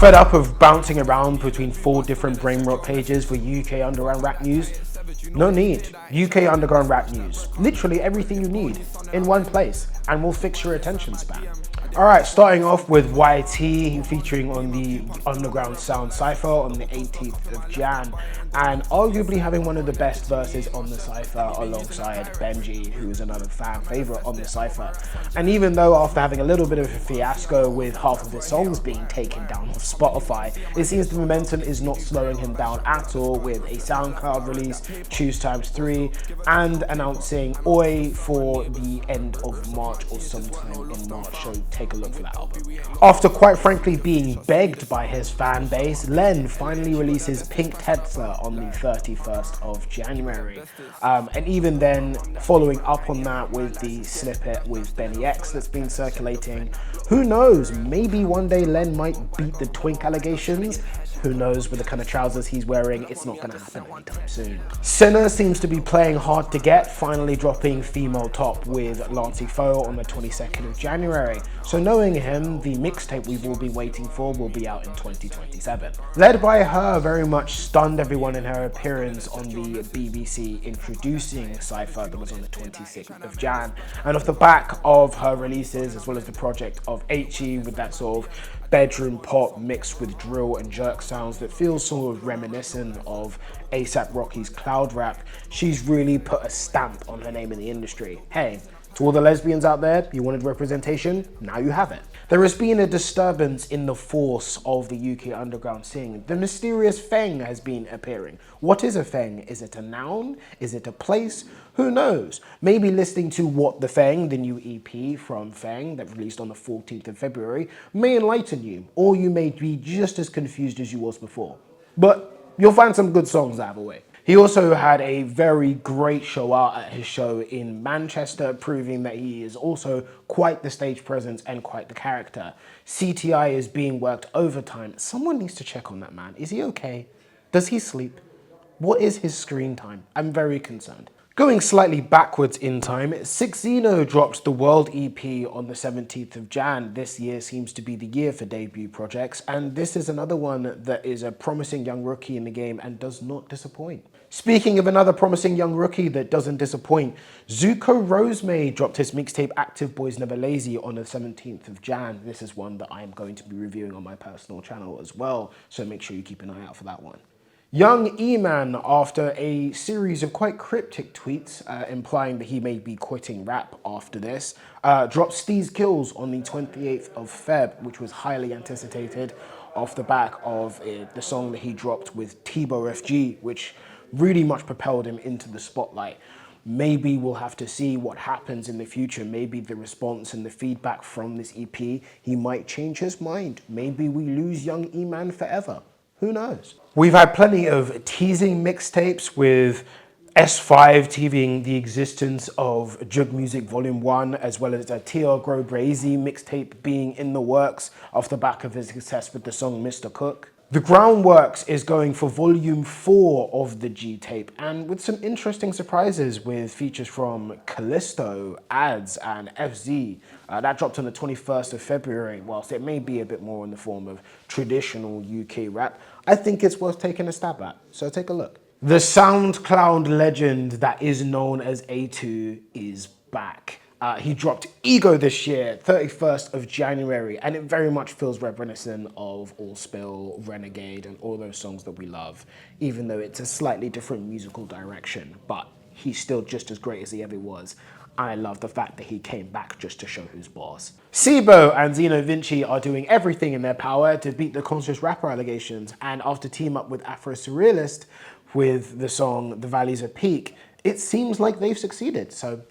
Fed up of bouncing around between 4 different brain rot pages for UK underground rap news? No need. UK underground rap news. Literally everything you need in one place, and we'll fix your attention span. Alright, starting off with YT featuring on the Underground Sound Cypher on the 18th of Jan, and arguably having one of the best verses on the Cypher alongside Benji, who is another fan favourite on the Cypher. And even though after having a little bit of a fiasco with half of his songs being taken down off Spotify, it seems the momentum is not slowing him down at all, with a SoundCloud release, Choose Times 3, and announcing Oi for the end of March or sometime in March, so take a look for that album. After quite frankly being begged by his fan base, Len finally releases Pink Tesla on the 31st of January. And even then, following up on that with the snippet with Benny X that's been circulating, who knows, maybe one day Len might beat the twink allegations. Who knows, with the kind of trousers he's wearing, it's not gonna happen anytime soon. Sinner seems to be playing hard to get, finally dropping Female Top with Lancey Foe on the 22nd of January. So knowing him, the mixtape we've all been waiting for will be out in 2027. Led by her, very much stunned everyone in her appearance on the BBC Introducing Cypher that was on the 26th of Jan. And off the back of her releases, as well as the project of HE with that sort of bedroom pop mixed with drill and jerk sounds that feels sort of reminiscent of ASAP Rocky's Cloud Rap, she's really put a stamp on her name in the industry. Hey, to all the lesbians out there, you wanted representation? Now you have it. There has been a disturbance in the force of the UK underground scene. The mysterious Feng has been appearing. What is a Feng? Is it a noun? Is it a place? Who knows? Maybe listening to What the Feng, the new EP from Feng that released on the 14th of February, may enlighten you, or you may be just as confused as you was before. But you'll find some good songs either way. He also had a very great show out at his show in Manchester, proving that he is also quite the stage presence and quite the character. CTI is being worked overtime. Someone needs to check on that man. Is he okay? Does he sleep? What is his screen time? I'm very concerned. Going slightly backwards in time, 6ino dropped the World EP on the 17th of Jan. This year seems to be the year for debut projects, and this is another one that is a promising young rookie in the game and does not disappoint. Speaking of another promising young rookie that doesn't disappoint, Zuko Rosemay dropped his mixtape Active Boys Never Lazy on the 17th of Jan. This is one that I am going to be reviewing on my personal channel as well, so make sure you keep an eye out for that one. Young E-Man, after a series of quite cryptic tweets implying that he may be quitting rap after this, dropped Steez Kills on the 28th of Feb, which was highly anticipated off the back of the song that he dropped with Tebow FG, which really much propelled him into the spotlight. Maybe we'll have to see what happens in the future. Maybe the response and the feedback from this EP, he might change his mind. Maybe we lose Young E-Man forever. Who knows? We've had plenty of teasing mixtapes with S5 teasing the existence of Jug Music Volume 1, as well as a TR Grow Brazy mixtape being in the works off the back of his success with the song Mr. Cook. The groundworks is going for Volume 4 of the G-tape, and with some interesting surprises with features from Callisto, Ads, and FZ. That dropped on the 21st of February. Whilst it may be a bit more in the form of traditional UK rap, I think it's worth taking a stab at, so take a look. The SoundCloud legend that is known as A2 is back. He dropped Ego this year, 31st of January, and it very much feels reminiscent of All Spill, Renegade, and all those songs that we love, even though it's a slightly different musical direction, but he's still just as great as he ever was. I love the fact that he came back just to show who's boss. Sibo and Zeno Vinci are doing everything in their power to beat the conscious rapper allegations, and after team up with Afro Surrealist with the song The Valleys of Peak, it seems like they've succeeded, so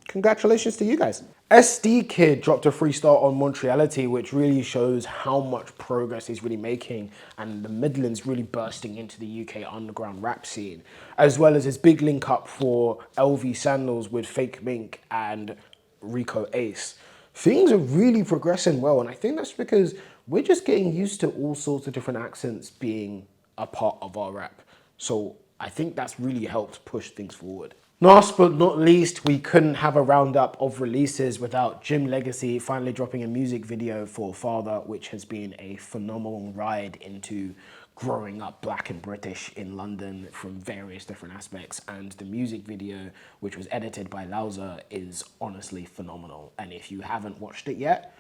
congratulations to you guys. SD Kid dropped a freestyle on Montreality, which really shows how much progress he's really making and the Midlands really bursting into the UK underground rap scene, as well as his big link up for LV Sandals with Fake Mink and Rico Ace. Things are really progressing well, and I think that's because we're just getting used to all sorts of different accents being a part of our rap. So I think that's really helped push things forward. Last but not least, we couldn't have a roundup of releases without Jim Legacy finally dropping a music video for Father, which has been a phenomenal ride into growing up black and British in London from various different aspects. And the music video, which was edited by Lauza, is honestly phenomenal. And if you haven't watched it yet,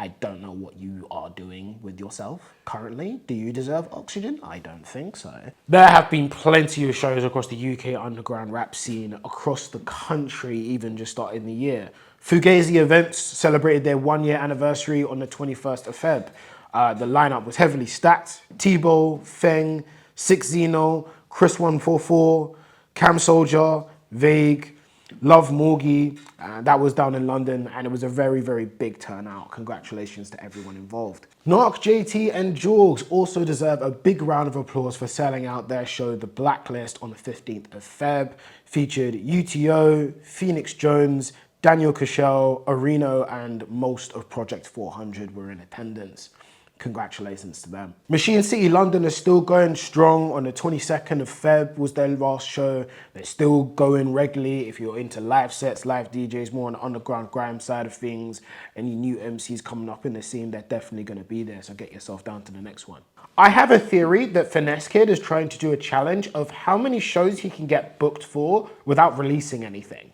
I don't know what you are doing with yourself currently. Do you deserve oxygen? I don't think so. There have been plenty of shows across the UK underground rap scene, across the country, even just starting the year. Fugazi Events celebrated their 1 year anniversary on the 21st of Feb. The lineup was heavily stacked. Tebow, Feng, Six Zeno, Chris 144, Cam Soldier, Vague, Love Morgie, that was down in London, and it was a very, very big turnout. Congratulations to everyone involved. Narc, JT, and Jorgs also deserve a big round of applause for selling out their show The Blacklist on the 15th of Feb. Featured UTO, Phoenix Jones, Daniel Cashel, Areno, and most of Project 400 were in attendance. Congratulations to them. Machine City London is still going strong. On the 22nd of Feb was their last show. They're still going regularly. If you're into live sets, live DJs, more on the underground grime side of things, any new MCs coming up in the scene, they're definitely going to be there. So get yourself down to the next one. I have a theory that Finesse Kid is trying to do a challenge of how many shows he can get booked for without releasing anything.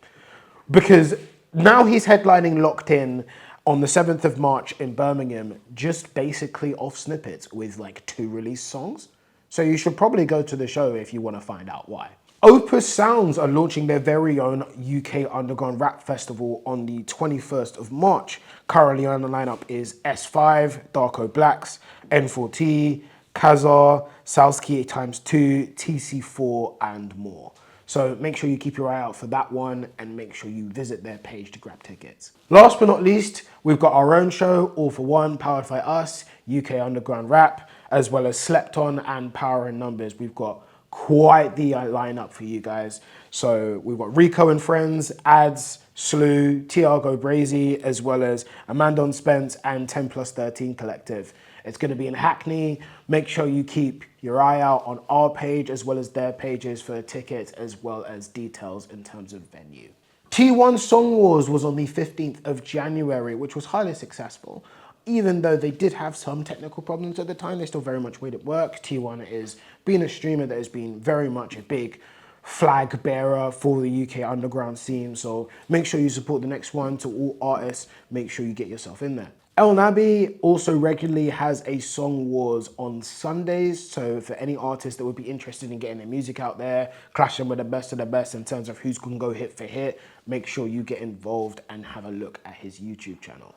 Because now he's headlining Locked In on the 7th of March in Birmingham, just basically off snippets with like 2 released songs. So you should probably go to the show if you want to find out why. Opus Sounds are launching their very own UK Underground Rap Festival on the 21st of March. Currently on the lineup is S5, Darko Blacks, N4T, Kazar, Salski x2, TC4, and more. So make sure you keep your eye out for that one and make sure you visit their page to grab tickets. Last but not least, we've got our own show, All for One, powered by us, UK Underground Rap, as well as Slept On and Power in Numbers. We've got quite the lineup for you guys. So we've got Rico and Friends, Ads, Slew, Tiago Brazy, as well as Amandon Spence and 10 Plus 13 Collective. It's going to be in Hackney. Make sure you keep your eye out on our page as well as their pages for tickets as well as details in terms of venue. T1 Song Wars was on the 15th of January, which was highly successful. Even though they did have some technical problems at the time, they still very much made it work. T1 is being a streamer that has been very much a big flag bearer for the UK underground scene. So make sure you support the next one. To all artists, make sure you get yourself in there. El Nabi also regularly has a Song Wars on Sundays, so for any artist that would be interested in getting their music out there, clashing with the best of the best in terms of who's going to go hit for hit, make sure you get involved and have a look at his YouTube channel.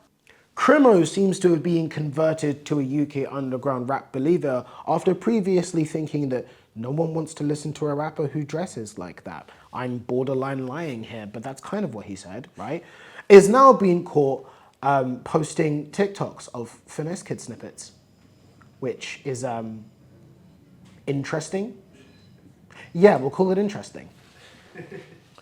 Crimo seems to have been converted to a UK underground rap believer after previously thinking that no one wants to listen to a rapper who dresses like that. I'm borderline lying here, but that's kind of what he said, right? Is now being caught posting TikToks of Finesse Kid snippets, which is interesting. Yeah, we'll call it interesting.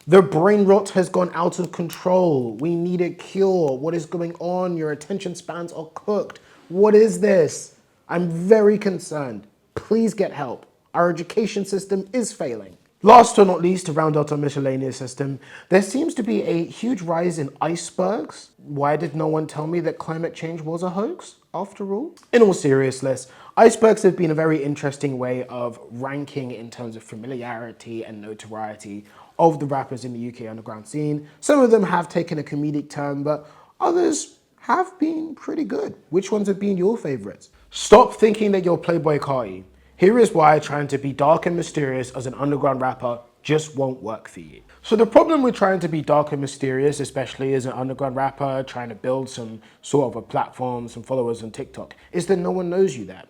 The brain rot has gone out of control. We need a cure. What is going on? Your attention spans are cooked. What is this? I'm very concerned. Please get help. Our education system is failing. Last but not least, to round out our miscellaneous system, there seems to be a huge rise in icebergs. Why did no one tell me that climate change was a hoax, after all? In all seriousness, icebergs have been a very interesting way of ranking in terms of familiarity and notoriety of the rappers in the UK underground scene. Some of them have taken a comedic turn, but others have been pretty good. Which ones have been your favorites? Stop thinking that you're Playboy Carti. Here is why trying to be dark and mysterious as an underground rapper just won't work for you. So the problem with trying to be dark and mysterious, especially as an underground rapper, trying to build some sort of a platform, some followers on TikTok, is that no one knows you there.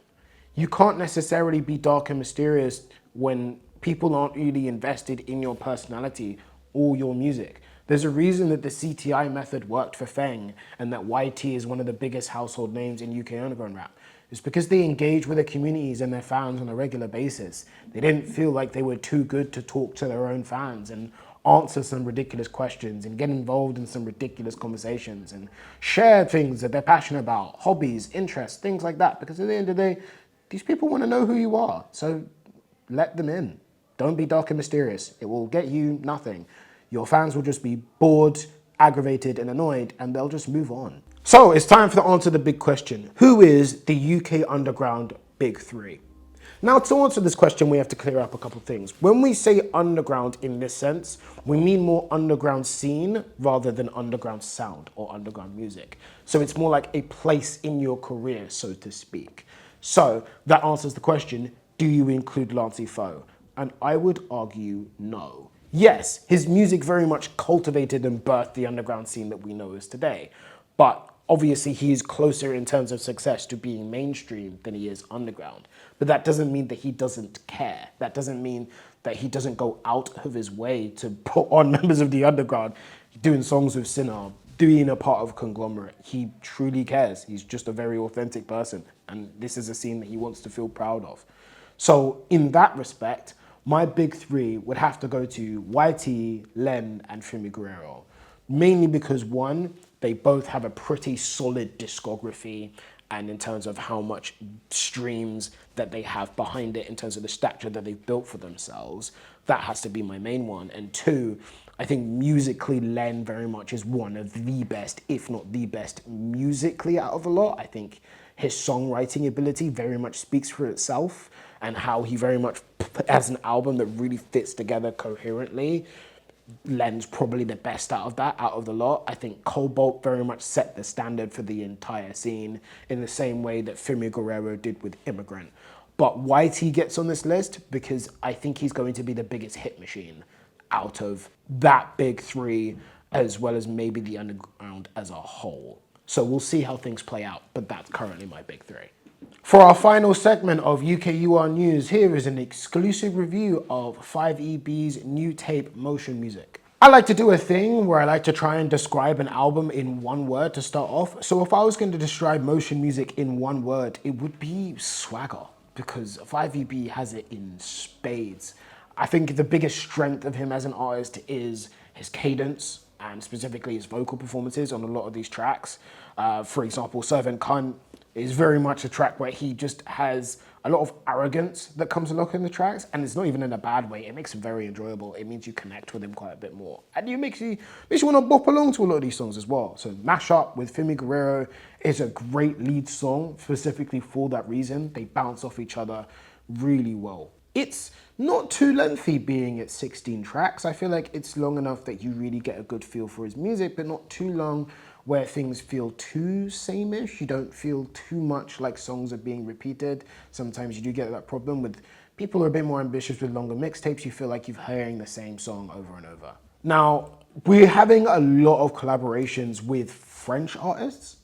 You can't necessarily be dark and mysterious when people aren't really invested in your personality or your music. There's a reason that the CTI method worked for Feng and that YT is one of the biggest household names in UK underground rap. It's because they engage with their communities and their fans on a regular basis. They didn't feel like they were too good to talk to their own fans and answer some ridiculous questions and get involved in some ridiculous conversations and share things that they're passionate about, hobbies, interests, things like that. Because at the end of the day, these people want to know who you are. So let them in. Don't be dark and mysterious. It will get you nothing. Your fans will just be bored, aggravated, and annoyed, and they'll just move on. So it's time for the answer to the big question. Who is the UK underground big three? Now, to answer this question, we have to clear up a couple of things. When we say underground in this sense, we mean more underground scene rather than underground sound or underground music. So it's more like a place in your career, so to speak. So that answers the question, do you include Lancey Foe? And I would argue no. Yes, his music very much cultivated and birthed the underground scene that we know as today. But obviously he is closer in terms of success to being mainstream than he is underground. But that doesn't mean that he doesn't care. That doesn't mean that he doesn't go out of his way to put on members of the underground, doing songs with Sinner, being a part of Conglomerate. He truly cares. He's just a very authentic person. And this is a scene that he wants to feel proud of. So in that respect, my big three would have to go to YT, Len, and Fumi Guerrero. Mainly because one, they both have a pretty solid discography, and in terms of how much streams that they have behind it, in terms of the stature that they've built for themselves, that has to be my main one. And two, I think musically Len very much is one of the best, if not the best musically out of a lot. I think his songwriting ability very much speaks for itself, and how he very much has an album that really fits together coherently. Len's probably the best out of that, out of the lot. I think Cobalt very much set the standard for the entire scene in the same way that Fumi Guerrero did with Immigrant. But YT gets on this list because I think he's going to be the biggest hit machine out of that big three, as well as maybe the underground as a whole. So we'll see how things play out, but that's currently my big three. For our final segment of UKUR News, here is an exclusive review of 5EB's new tape, Motion Music. I like to do a thing where I like to try and describe an album in one word to start off. So if I was going to describe Motion Music in one word, it would be swagger, because 5EB has it in spades. I think the biggest strength of him as an artist is his cadence, and specifically his vocal performances on a lot of these tracks. For example, Servant Cunt is very much a track where he just has a lot of arrogance that comes along in the tracks, and it's not even in a bad way. It makes it very enjoyable. It means you connect with him quite a bit more. And it makes you want to bop along to a lot of these songs as well. So Mash Up with Fumi Guerrero is a great lead song, specifically for that reason. They bounce off each other really well. It's not too lengthy being at 16 tracks. I feel like it's long enough that you really get a good feel for his music, but not too long where things feel too same-ish. You don't feel too much like songs are being repeated. Sometimes you do get that problem with people who are a bit more ambitious with longer mixtapes. You feel like you're hearing the same song over and over. Now, we're having a lot of collaborations with French artists.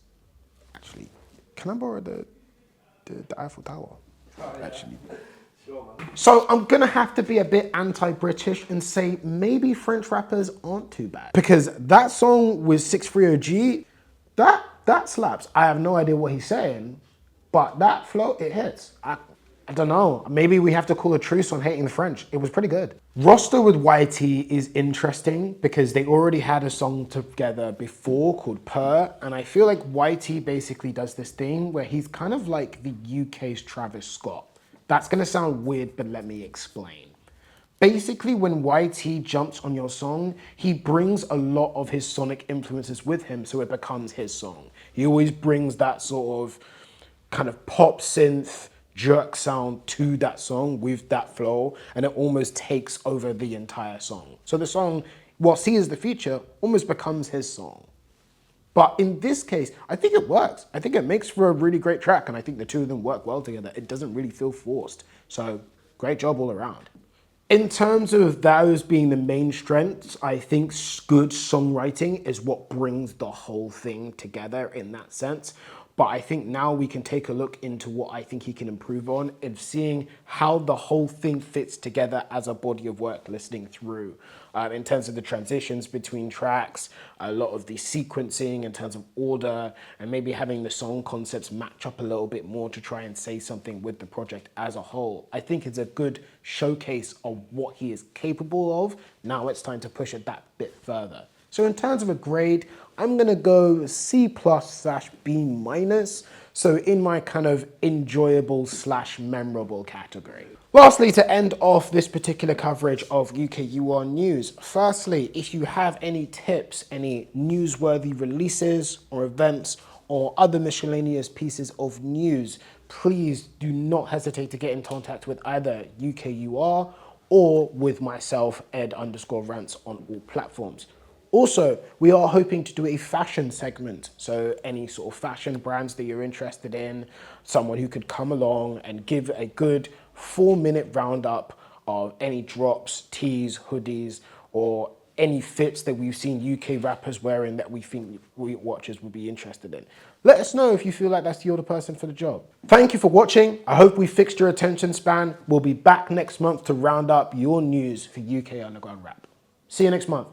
Actually, can I borrow the Eiffel Tower? Actually. So I'm gonna have to be a bit anti-British and say maybe French rappers aren't too bad. Because that song with 630G, that slaps. I have no idea what he's saying, but that flow, it hits. I don't know, maybe we have to call a truce on hating the French. It was pretty good. Roster with YT is interesting because they already had a song together before called Purr, and I feel like YT basically does this thing where he's kind of like the UK's Travis Scott. That's gonna sound weird, but let me explain. Basically, when YT jumps on your song, he brings a lot of his sonic influences with him, so it becomes his song. He always brings that sort of kind of pop synth jerk sound to that song with that flow, and it almost takes over the entire song. So the song, whilst he is the feature, almost becomes his song. But in this case, I think it works. I think it makes for a really great track, and I think the two of them work well together. It doesn't really feel forced. So great job all around. In terms of those being the main strengths, I think good songwriting is what brings the whole thing together in that sense. But I think now we can take a look into what I think he can improve on and seeing how the whole thing fits together as a body of work listening through. In terms of the transitions between tracks, a lot of the sequencing in terms of order, and maybe having the song concepts match up a little bit more to try and say something with the project as a whole. I think it's a good showcase of what he is capable of. Now it's time to push it that bit further. So in terms of a grade, I'm gonna go C+/B-. So in my kind of enjoyable / memorable category. Lastly, to end off this particular coverage of UKUR news, firstly, if you have any tips, any newsworthy releases or events or other miscellaneous pieces of news, please do not hesitate to get in contact with either UKUR or with myself, ed_rants on all platforms. Also, we are hoping to do a fashion segment. So any sort of fashion brands that you're interested in, someone who could come along and give a good 4-minute roundup of any drops, tees, hoodies, or any fits that we've seen UK rappers wearing that we think we watchers would be interested in. Let us know if you feel like you're the person for the job. Thank you for watching. I hope we fixed your attention span. We'll be back next month to round up your news for UK underground rap. See you next month.